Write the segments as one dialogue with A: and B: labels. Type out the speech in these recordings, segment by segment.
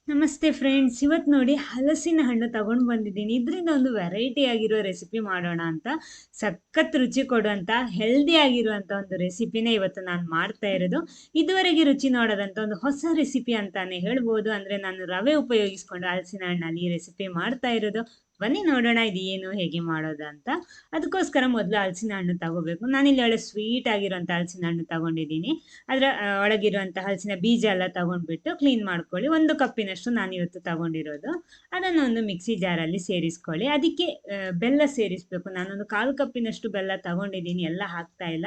A: ನಮಸ್ತೆ ಫ್ರೆಂಡ್ಸ್, ಇವತ್ತು ನೋಡಿ ಹಲಸಿನ ಹಣ್ಣು ತಗೊಂಡು ಬಂದಿದ್ದೀನಿ. ಇದರಿಂದ ಒಂದು ವೆರೈಟಿ ಆಗಿರೋ ರೆಸಿಪಿ ಮಾಡೋಣ ಅಂತ. ಸಖತ್ ರುಚಿ ಕೊಡುವಂತ ಹೆಲ್ದಿ ಆಗಿರುವಂತ ಒಂದು ರೆಸಿಪಿನೇ ಇವತ್ತು ನಾನು ಮಾಡ್ತಾ ಇರೋದು. ಇದುವರೆಗೆ ರುಚಿ ನೋಡೋದಂತ ಒಂದು ಹೊಸ ರೆಸಿಪಿ ಅಂತಾನೆ ಹೇಳ್ಬೋದು. ಅಂದ್ರೆ ನಾನು ರವೆ ಉಪಯೋಗಿಸ್ಕೊಂಡು ಹಲಸಿನ ಹಣ್ಣಲ್ಲಿ ಈ ರೆಸಿಪಿ ಮಾಡ್ತಾ ಇರೋದು. ಬನ್ನಿ ನೋಡೋಣ ಇದು ಏನು ಹೇಗೆ ಮಾಡೋದು ಅಂತ. ಅದಕ್ಕೋಸ್ಕರ ಮೊದಲು ಹಲಸಿನ ಹಣ್ಣು ತಗೋಬೇಕು. ನಾನಿಲ್ಲಿ ಒಳ್ಳೆ ಸ್ವೀಟ್ ಆಗಿರುವಂತ ಹಲಸಿನ ಹಣ್ಣು ತಗೊಂಡಿದ್ದೀನಿ. ಅದರ ಒಳಗಿರುವಂತಹ ಹಲಸಿನ ಬೀಜ ಎಲ್ಲ ತಗೊಂಡ್ಬಿಟ್ಟು ಕ್ಲೀನ್ ಮಾಡ್ಕೊಳ್ಳಿ. 1 ಕಪ್ಪಿನಷ್ಟು ನಾನಿವತ್ತು ತಗೊಂಡಿರೋದು. ಅದನ್ನು ಒಂದು ಮಿಕ್ಸಿ ಜಾರಲ್ಲಿ ಸೇರಿಸ್ಕೊಳ್ಳಿ. ಅದಕ್ಕೆ ಬೆಲ್ಲ ಸೇರಿಸಬೇಕು. ನಾನೊಂದು 1/4 ಕಪ್ಪಿನಷ್ಟು ಬೆಲ್ಲ ತಗೊಂಡಿದ್ದೀನಿ. ಎಲ್ಲ ಹಾಕ್ತಾ ಇಲ್ಲ.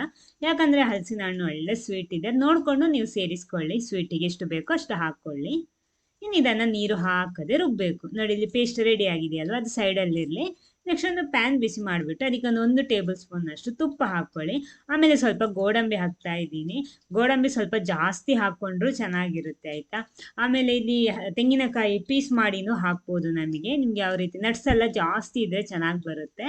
A: ಯಾಕಂದ್ರೆ ಹಲಸಿನ ಹಣ್ಣು ಒಳ್ಳೆ ಸ್ವೀಟ್ ಇದೆ. ನೋಡ್ಕೊಂಡು ನೀವು ಸೇರಿಸ್ಕೊಳ್ಳಿ. ಸ್ವೀಟಿಗೆ ಎಷ್ಟು ಬೇಕೋ ಅಷ್ಟು ಹಾಕ್ಕೊಳ್ಳಿ. ಇನ್ನು ಇದನ್ನ ನೀರು ಹಾಕದೆ ರುಬ್ಬೇಕು. ನೋಡಿ ಇಲ್ಲಿ ಪೇಸ್ಟ್ ರೆಡಿ ಆಗಿದೆಯಲ್ವಾ, ಅದು ಸೈಡಲ್ಲಿರಲಿ. ನೆಕ್ಸ್ಟ್ ಒಂದು ಪ್ಯಾನ್ ಬಿಸಿ ಮಾಡಿಬಿಟ್ಟು ಅದಕ್ಕೆ ಒಂದು 1 ಟೇಬಲ್ ಸ್ಪೂನ್ ಅಷ್ಟು ತುಪ್ಪ ಹಾಕ್ಕೊಳ್ಳಿ. ಆಮೇಲೆ ಸ್ವಲ್ಪ ಗೋಡಂಬಿ ಹಾಕ್ತಾ ಇದ್ದೀನಿ. ಗೋಡಂಬಿ ಸ್ವಲ್ಪ ಜಾಸ್ತಿ ಹಾಕ್ಕೊಂಡ್ರು ಚೆನ್ನಾಗಿರುತ್ತೆ, ಆಯ್ತಾ. ಆಮೇಲೆ ಇಲ್ಲಿ ತೆಂಗಿನಕಾಯಿ ಪೀಸ್ ಮಾಡಿನೂ ಹಾಕ್ಬೋದು. ನಿಮ್ಗೆ ಯಾವ ರೀತಿ ನಟ್ಸ್ ಎಲ್ಲ ಜಾಸ್ತಿ ಇದ್ರೆ ಚೆನ್ನಾಗಿ ಬರುತ್ತೆ.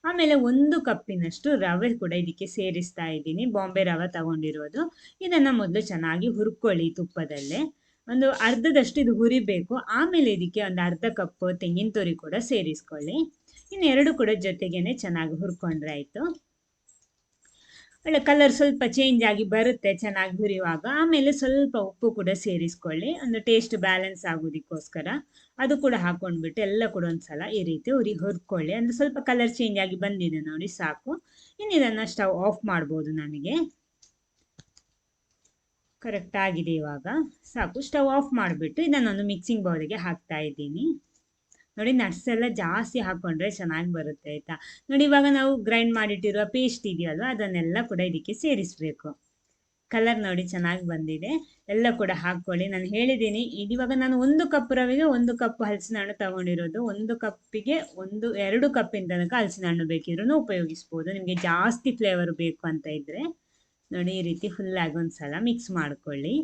A: ಆಮೇಲೆ 1 ಕಪ್ಪಿನಷ್ಟು ರವೆ ಕೂಡ ಇದಕ್ಕೆ ಸೇರಿಸ್ತಾ ಇದ್ದೀನಿ. ಬಾಂಬೆ ರವೆ ತಗೊಂಡಿರೋದು. ಇದನ್ನ ಮೊದಲು ಚೆನ್ನಾಗಿ ಹುರ್ಕೊಳ್ಳಿ ತುಪ್ಪದಲ್ಲೇ. ಒಂದು ಅರ್ಧದಷ್ಟು ಇದು ಹುರಿಬೇಕು. ಆಮೇಲೆ ಇದಕ್ಕೆ ಒಂದು ಅರ್ಧ ಕಪ್ ತೆಂಗಿನ ತುರಿ ಕೂಡ ಸೇರಿಸ್ಕೊಳ್ಳಿ. ಇನ್ನೆರಡು ಕೂಡ ಜೊತೆಗೇನೆ ಚೆನ್ನಾಗಿ ಹುರ್ಕೊಂಡ್ರೆ ಆಯ್ತು. ಒಳ್ಳೆ ಕಲರ್ ಸ್ವಲ್ಪ ಚೇಂಜ್ ಆಗಿ ಬರುತ್ತೆ ಚೆನ್ನಾಗಿ ಹುರಿಯುವಾಗ. ಆಮೇಲೆ ಸ್ವಲ್ಪ ಉಪ್ಪು ಕೂಡ ಸೇರಿಸ್ಕೊಳ್ಳಿ, ಒಂದು ಟೇಸ್ಟ್ ಬ್ಯಾಲೆನ್ಸ್ ಆಗೋದಕ್ಕೋಸ್ಕರ. ಅದು ಕೂಡ ಹಾಕೊಂಡ್ಬಿಟ್ಟು ಎಲ್ಲ ಕೂಡ ಒಂದ್ಸಲ ಈ ರೀತಿ ಹುರ್ಕೊಳ್ಳಿ. ಅಂದ್ರೆ ಸ್ವಲ್ಪ ಕಲರ್ ಚೇಂಜ್ ಆಗಿ ಬಂದಿದೆ ನೋಡಿ, ಸಾಕು. ಇನ್ನು ಇದನ್ನ ಸ್ಟವ್ ಆಫ್ ಮಾಡ್ಬೋದು. ನನಗೆ ಕರೆಕ್ಟ್ ಆಗಿದೆ ಇವಾಗ, ಸಾಕು. ಸ್ಟವ್ ಆಫ್ ಮಾಡಿಬಿಟ್ಟು ಇದನ್ನೊಂದು ಮಿಕ್ಸಿಂಗ್ ಬೌಲಿಗೆ ಹಾಕ್ತಾ ಇದ್ದೀನಿ. ನೋಡಿ, ನಟ್ಸ್ ಎಲ್ಲ ಜಾಸ್ತಿ ಹಾಕ್ಕೊಂಡ್ರೆ ಚೆನ್ನಾಗಿ ಬರುತ್ತೆ, ಆಯ್ತಾ. ನೋಡಿ, ಇವಾಗ ನಾವು ಗ್ರೈಂಡ್ ಮಾಡಿಟ್ಟಿರುವ ಪೇಸ್ಟ್ ಇದೆಯಲ್ವಾ, ಅದನ್ನೆಲ್ಲ ಕೂಡ ಇದಕ್ಕೆ ಸೇರಿಸಬೇಕು. ಕಲರ್ ನೋಡಿ ಚೆನ್ನಾಗಿ ಬಂದಿದೆ. ಎಲ್ಲ ಕೂಡ ಹಾಕ್ಕೊಳ್ಳಿ. ನಾನು ಹೇಳಿದ್ದೀನಿ, ಇವಾಗ ನಾನು 1 ಕಪ್ ರವೆಗೆ 1 ಕಪ್ ಹಲಸಿನ ಹಣ್ಣು ತಗೊಂಡಿರೋದು. 1 ಕಪ್ಪಿಗೆ 2 ಕಪ್ಪಿನ ತನಕ ಹಲಸಿನ ಹಣ್ಣು ಬೇಕಿದ್ರೂ ಉಪಯೋಗಿಸ್ಬೋದು, ನಿಮಗೆ ಜಾಸ್ತಿ ಫ್ಲೇವರ್ ಬೇಕು ಅಂತ ಇದ್ರೆ. ನೋಡಿ, ಈ ರೀತಿ ಫುಲ್ಲಾಗಿ ಒಂದ್ಸಲ ಮಿಕ್ಸ್ ಮಾಡ್ಕೊಳ್ಳಿ.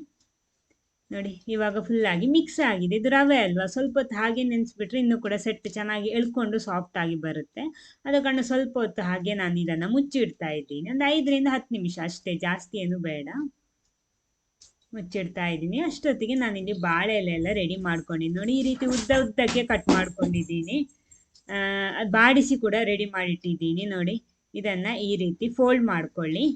A: ನೋಡಿ, ಇವಾಗ ಫುಲ್ಲಾಗಿ ಮಿಕ್ಸ್ ಆಗಿದೆ. ಇದು ರವೆ ಅಲ್ವಾ, ಸ್ವಲ್ಪ ಹೊತ್ತು ಹಾಗೆ ನೆನೆಸ್ಬಿಟ್ರೆ ಇನ್ನೂ ಕೂಡ ಸೆಟ್ ಚೆನ್ನಾಗಿ ಎಳ್ಕೊಂಡು ಸಾಫ್ಟ್ ಆಗಿ ಬರುತ್ತೆ. ಅದ ಕಾರಣ ಸ್ವಲ್ಪ ಹೊತ್ತು ಹಾಗೆ ನಾನು ಇದನ್ನು ಮುಚ್ಚಿಡ್ತಾ ಇದ್ದೀನಿ. ಒಂದು 5ರಿಂದ 10 ನಿಮಿಷ ಅಷ್ಟೇ, ಜಾಸ್ತಿ ಏನು ಬೇಡ. ಮುಚ್ಚಿಡ್ತಾ ಇದ್ದೀನಿ. ಅಷ್ಟೊತ್ತಿಗೆ ನಾನಿಲ್ಲಿ ಬಾಳೆ ಎಲೆ ಎಲ್ಲ ರೆಡಿ ಮಾಡ್ಕೊಂಡಿದ್ದೀನಿ. ನೋಡಿ, ಈ ರೀತಿ ಉದ್ದ ಉದ್ದಕ್ಕೆ ಕಟ್ ಮಾಡ್ಕೊಂಡಿದ್ದೀನಿ. ಅದು ಬಾಡಿಸಿ ಕೂಡ ರೆಡಿ ಮಾಡಿಟ್ಟಿದ್ದೀನಿ. ನೋಡಿ, ಇದನ್ನು ಈ ರೀತಿ ಫೋಲ್ಡ್ ಮಾಡ್ಕೊಳ್ಳಿ.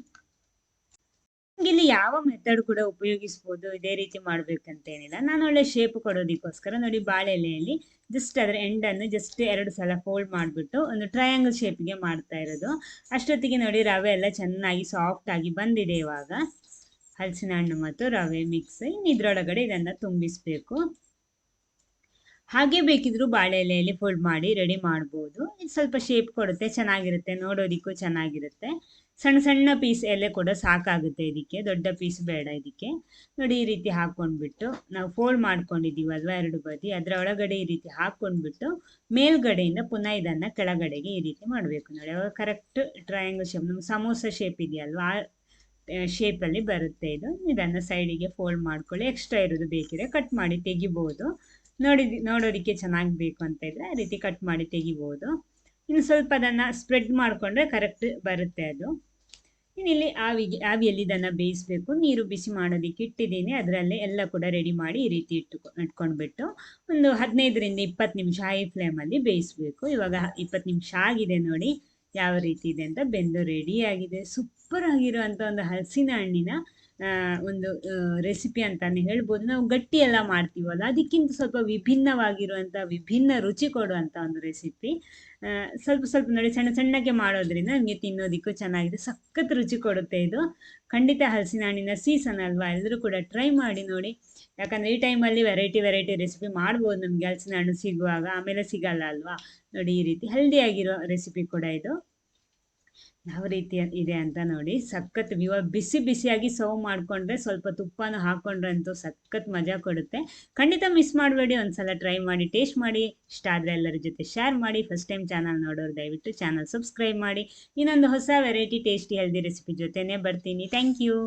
A: ಇಲ್ಲಿ ಯಾವ ಮೆಥಡ್ ಕೂಡ ಉಪಯೋಗಿಸ್ಬೋದು, ಇದೇ ರೀತಿ ಮಾಡ್ಬೇಕಂತೇನಿಲ್ಲ. ನಾನು ಒಳ್ಳೆ ಶೇಪ್ ಕೊಡೋದಕ್ಕೋಸ್ಕರ ನೋಡಿ, ಬಾಳೆ ಎಲೆಯಲ್ಲಿ ಜಸ್ಟ್ ಅದರ ಎಂಡನ್ನು ಜಸ್ಟ್ 2 ಸಲ ಫೋಲ್ಡ್ ಮಾಡಿಬಿಟ್ಟು ಒಂದು ಟ್ರಯಾಂಗಲ್ ಶೇಪ್ಗೆ ಮಾಡ್ತಾ ಇರೋದು. ಅಷ್ಟೊತ್ತಿಗೆ ನೋಡಿ, ರವೆ ಎಲ್ಲ ಚೆನ್ನಾಗಿ ಸಾಫ್ಟ್ ಆಗಿ ಬಂದಿದೆ. ಇವಾಗ ಹಲಸಿನ ಹಣ್ಣು ಮತ್ತು ರವೆ ಮಿಕ್ಸ್. ಇನ್ನು ಇದ್ರೊಳಗಡೆ ಇದನ್ನು ತುಂಬಿಸ್ಬೇಕು. ಹಾಗೆ ಬೇಕಿದ್ರು ಬಾಳೆ ಎಲೆಯಲ್ಲಿ ಫೋಲ್ಡ್ ಮಾಡಿ ರೆಡಿ ಮಾಡ್ಬೋದು. ಇದು ಸ್ವಲ್ಪ ಶೇಪ್ ಕೊಡುತ್ತೆ, ಚೆನ್ನಾಗಿರುತ್ತೆ, ನೋಡೋದಿಕ್ಕೂ ಚೆನ್ನಾಗಿರುತ್ತೆ. ಸಣ್ಣ ಸಣ್ಣ ಪೀಸ್ ಎಲೆ ಕೂಡ ಸಾಕಾಗುತ್ತೆ ಇದಕ್ಕೆ, ದೊಡ್ಡ ಪೀಸ್ ಬೇಡ ಇದಕ್ಕೆ. ನೋಡಿ, ಈ ರೀತಿ ಹಾಕ್ಕೊಂಡ್ಬಿಟ್ಟು ನಾವು ಫೋಲ್ಡ್ ಮಾಡ್ಕೊಂಡಿದ್ದೀವಲ್ವ 2 ಬದಿ, ಅದರ ಒಳಗಡೆ ಈ ರೀತಿ ಹಾಕ್ಕೊಂಡ್ಬಿಟ್ಟು ಮೇಲ್ಗಡೆಯಿಂದ ಪುನಃ ಇದನ್ನು ಕೆಳಗಡೆಗೆ ಈ ರೀತಿ ಮಾಡಬೇಕು. ನೋಡಿ, ಅವಾಗ ಕರೆಕ್ಟ್ ಟ್ರಯಾಂಗಲ್ ಶೇಪ್, ನಮ್ಗೆ ಸಮೋಸ ಶೇಪ್ ಇದೆಯಲ್ವ, ಆ ಶೇಪಲ್ಲಿ ಬರುತ್ತೆ ಇದು. ಇದನ್ನು ಸೈಡಿಗೆ ಫೋಲ್ಡ್ ಮಾಡ್ಕೊಳ್ಳಿ. ಎಕ್ಸ್ಟ್ರಾ ಇರೋದು ಬೇಕಿದ್ರೆ ಕಟ್ ಮಾಡಿ ತೆಗಿಬೋದು. ನೋಡೋದಕ್ಕೆ ಚೆನ್ನಾಗಿ ಬೇಕು ಅಂತ ಇದ್ರೆ ಆ ರೀತಿ ಕಟ್ ಮಾಡಿ ತೆಗಿಬೋದು. ಇನ್ನು ಸ್ವಲ್ಪ ಅದನ್ನು ಸ್ಪ್ರೆಡ್ ಮಾಡಿಕೊಂಡ್ರೆ ಕರೆಕ್ಟ್ ಬರುತ್ತೆ ಅದು. ಇಲ್ಲಿ ಆವಿಯಲ್ಲಿ ಇದನ್ನು ಬೇಯಿಸಬೇಕು. ನೀರು ಬಿಸಿ ಮಾಡೋದಕ್ಕೆ ಇಟ್ಟಿದ್ದೀನಿ. ಅದರಲ್ಲೇ ಎಲ್ಲ ಕೂಡ ರೆಡಿ ಮಾಡಿ ಈ ರೀತಿ ಇಟ್ಕೊಂಡ್ಬಿಟ್ಟು ಒಂದು 15ರಿಂದ 20 ನಿಮಿಷ ಹೈ ಫ್ಲೇಮಲ್ಲಿ ಬೇಯಿಸಬೇಕು. ಇವಾಗ 20 ನಿಮಿಷ ಆಗಿದೆ. ನೋಡಿ ಯಾವ ರೀತಿ ಇದೆ ಅಂತ, ಬೆಂದು ರೆಡಿ ಆಗಿದೆ. ಸೂಪರ್ ಆಗಿರುವಂಥ ಒಂದು ಹಲಸಿನ ಹಣ್ಣಿನ ಒಂದು ರೆಸಿಪಿ ಅಂತಾನೆ ಹೇಳ್ಬೋದು. ನಾವು ಗಟ್ಟಿ ಎಲ್ಲ ಮಾಡ್ತೀವಲ್ಲ, ಅದಕ್ಕಿಂತ ಸ್ವಲ್ಪ ವಿಭಿನ್ನವಾಗಿರುವಂಥ, ವಿಭಿನ್ನ ರುಚಿ ಕೊಡುವಂಥ ಒಂದು ರೆಸಿಪಿ. ಸ್ವಲ್ಪ ಸ್ವಲ್ಪ ನೋಡಿ, ಸಣ್ಣ ಸಣ್ಣಕ್ಕೆ ಮಾಡೋದ್ರಿಂದ ನಮಗೆ ತಿನ್ನೋದಿಕ್ಕೂ ಚೆನ್ನಾಗಿದೆ. ಸಖತ್ ರುಚಿ ಕೊಡುತ್ತೆ ಇದು. ಖಂಡಿತ ಹಲಸಿನ ಹಣ್ಣಿನ ಸೀಸನ್ ಅಲ್ವಾ, ಎಲ್ಲರೂ ಕೂಡ ಟ್ರೈ ಮಾಡಿ ನೋಡಿ. ಯಾಕಂದರೆ ಈ ಟೈಮಲ್ಲಿ ವೆರೈಟಿ ರೆಸಿಪಿ ಮಾಡ್ಬೋದು ನಮಗೆ, ಹಲಸಿನ ಹಣ್ಣು ಸಿಗುವಾಗ. ಆಮೇಲೆ ಸಿಗಲ್ಲ ಅಲ್ವಾ. ನೋಡಿ, ಈ ರೀತಿ ಹೆಲ್ದಿಯಾಗಿರೋ ರೆಸಿಪಿ ಕೂಡ ಇದು. ಯಾವ ರೀತಿ ಇದೆ ಅಂತ ನೋಡಿ, ಸಖತ್ ಬಿಸಿ ಬಿಸಿಯಾಗಿ ಸರ್ವ್ ಮಾಡಿಕೊಂಡ್ರೆ, ಸ್ವಲ್ಪ ತುಪ್ಪನ ಹಾಕ್ಕೊಂಡ್ರೆ ಅಂತೂ ಸಖತ್ ಮಜಾ ಕೊಡುತ್ತೆ. ಖಂಡಿತ ಮಿಸ್ ಮಾಡಬೇಡಿ, ಒಂದ್ಸಲ ಟ್ರೈ ಮಾಡಿ, ಟೇಸ್ಟ್ ಮಾಡಿ. ಇಷ್ಟ ಆದರೆ ಎಲ್ಲರ ಜೊತೆ ಶೇರ್ ಮಾಡಿ. ಫಸ್ಟ್ ಟೈಮ್ ಚಾನಲ್ ನೋಡೋರು ದಯವಿಟ್ಟು ಚಾನಲ್ ಸಬ್ಸ್ಕ್ರೈಬ್ ಮಾಡಿ. ಇನ್ನೊಂದು ಹೊಸ ವೆರೈಟಿ ಟೇಸ್ಟಿ ಹೆಲ್ದಿ ರೆಸಿಪಿ ಜೊತೆನೇ ಬರ್ತೀನಿ. Thank you.